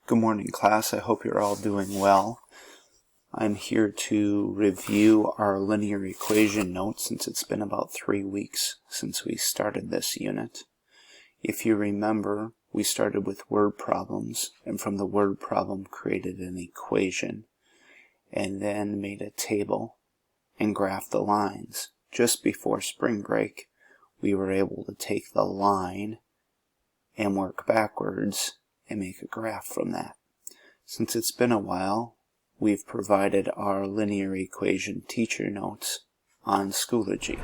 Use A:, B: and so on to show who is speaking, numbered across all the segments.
A: Good morning, class. I hope you're all doing well. I'm here to review our linear equation notes since it's been about 3 weeks since we started this unit. If you remember, we started with word problems, and from the word problem created an equation, and then made a table and graphed the lines. Just before spring break, we were able to take the line and work backwards and make a graph from that. Since it's been a while, we've provided our linear equation teacher notes on Schoology.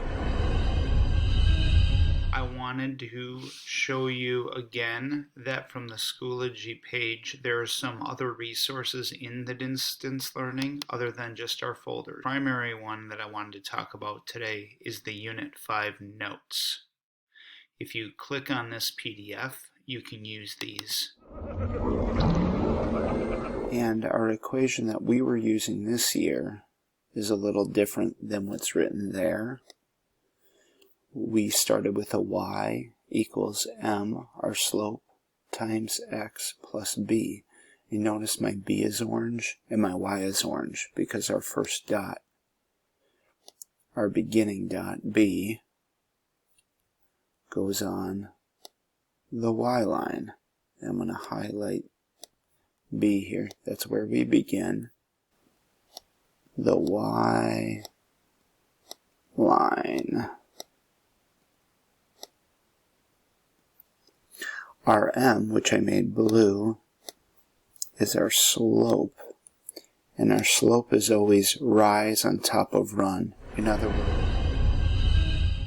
B: I wanted to show you again that from the Schoology page there are some other resources in the distance learning other than just our folder. The primary one that I wanted to talk about today is the Unit 5 notes. If you click on this PDF, you can use these.
A: And our equation that we were using this year is a little different than what's written there. We started with a y equals m, our slope, times x plus b. You notice my b is orange and my y is orange because our first dot, our beginning dot, b, goes on the y line. I'm going to highlight B here. That's where we begin. The Y line. Our M, which I made blue, is our slope. And our slope is always rise on top of run. In other words,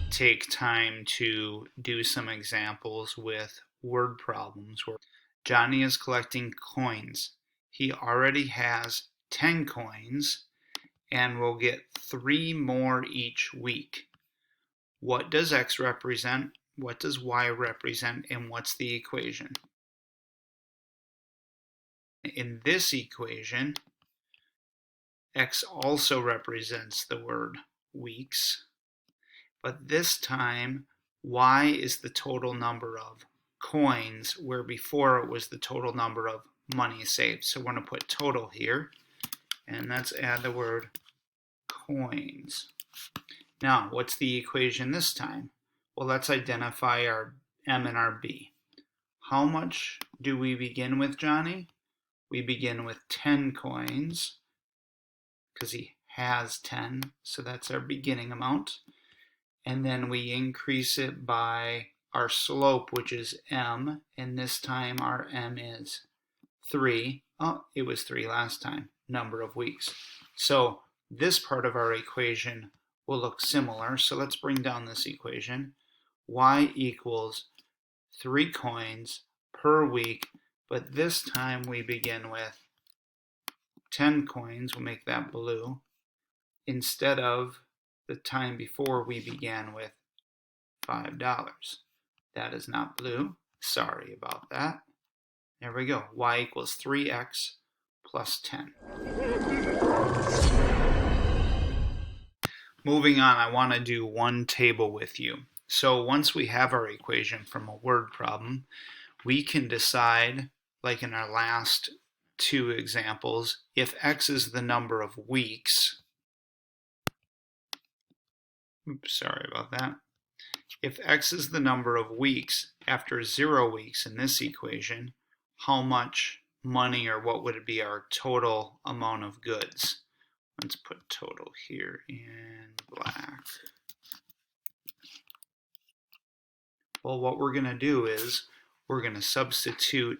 B: take time to do some examples with word problems where Johnny is collecting coins. He already has 10 coins and will get 3 more each week. What does X represent? What does Y represent? And what's the equation? In this equation, X also represents the word weeks, but this time Y is the total number of coins, where before it was the total number of money saved. So we're going to put total here, and let's add the word coins. Now, what's the equation this time? Well, let's identify our M and our B. How much do we begin with, Johnny? We begin with 10 coins, because he has 10, so that's our beginning amount. And then we increase it by our slope, which is m, and this time our m is 3. Oh, it was 3 last time, number of weeks. So this part of our equation will look similar. So let's bring down this equation. Y equals 3 coins per week, but this time we begin with 10 coins. We'll make that blue, instead of the time before we began with $5. That is not blue. Sorry about that. There we go. Y equals 3x plus 10. Moving on, I want to do one table with you. So once we have our equation from a word problem, we can decide, like in our last 2 examples, if X is the number of weeks. Oops, sorry about that. If X is the number of weeks after 0 weeks in this equation, how much money, or what would it be, our total amount of goods? Let's put total here in black. Well, what we're going to do is we're going to substitute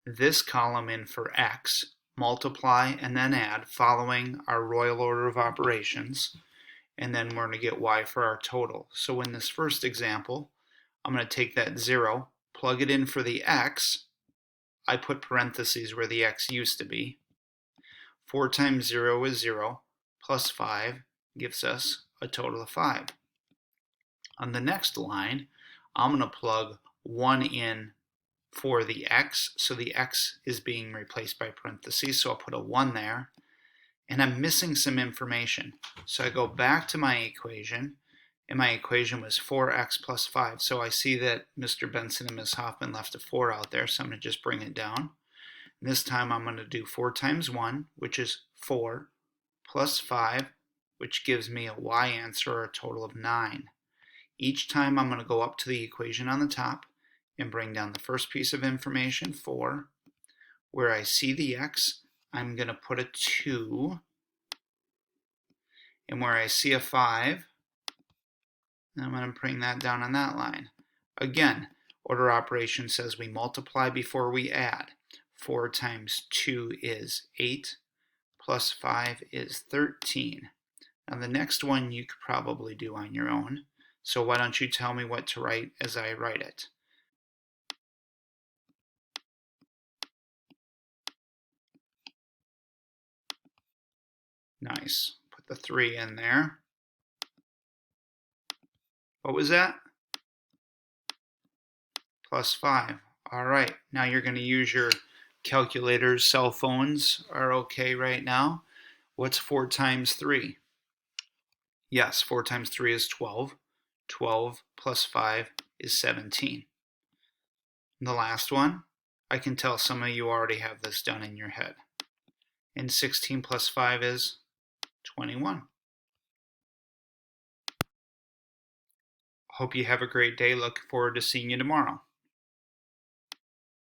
B: this column in for X, multiply and then add following our royal order of operations, and then we're going to get Y for our total. So in this first example, I'm going to take that 0, plug it in for the X. I put parentheses where the X used to be. 4 times 0 is 0, plus 5 gives us a total of 5. On the next line, I'm going to plug 1 in for the X, so the X is being replaced by parentheses, so I'll put a 1 there. And I'm missing some information. So I go back to my equation, and my equation was 4x plus 5. So I see that Mr. Benson and Ms. Hoffman left a 4 out there, so I'm going to just bring it down. This time I'm going to do 4 times 1, which is 4, plus 5, which gives me a y answer, or a total of 9. Each time I'm going to go up to the equation on the top and bring down the first piece of information, 4. Where I see the x, I'm going to put a 2. And where I see a 5, I'm going to bring that down on that line. Again, order operation says we multiply before we add. 4 times 2 is 8, plus 5 is 13. Now the next one you could probably do on your own, so why don't you tell me what to write as I write it? Nice. Put the 3 in there. What was that? Plus 5. All right, now you're going to use your calculators. Cell phones are okay right now. What's 4 times 3? Yes, 4 times 3 is 12. 12 plus 5 is 17. And the last one, I can tell some of you already have this done in your head. And 16 plus 5 is 21. Hope you have a great day. Look forward to seeing you tomorrow.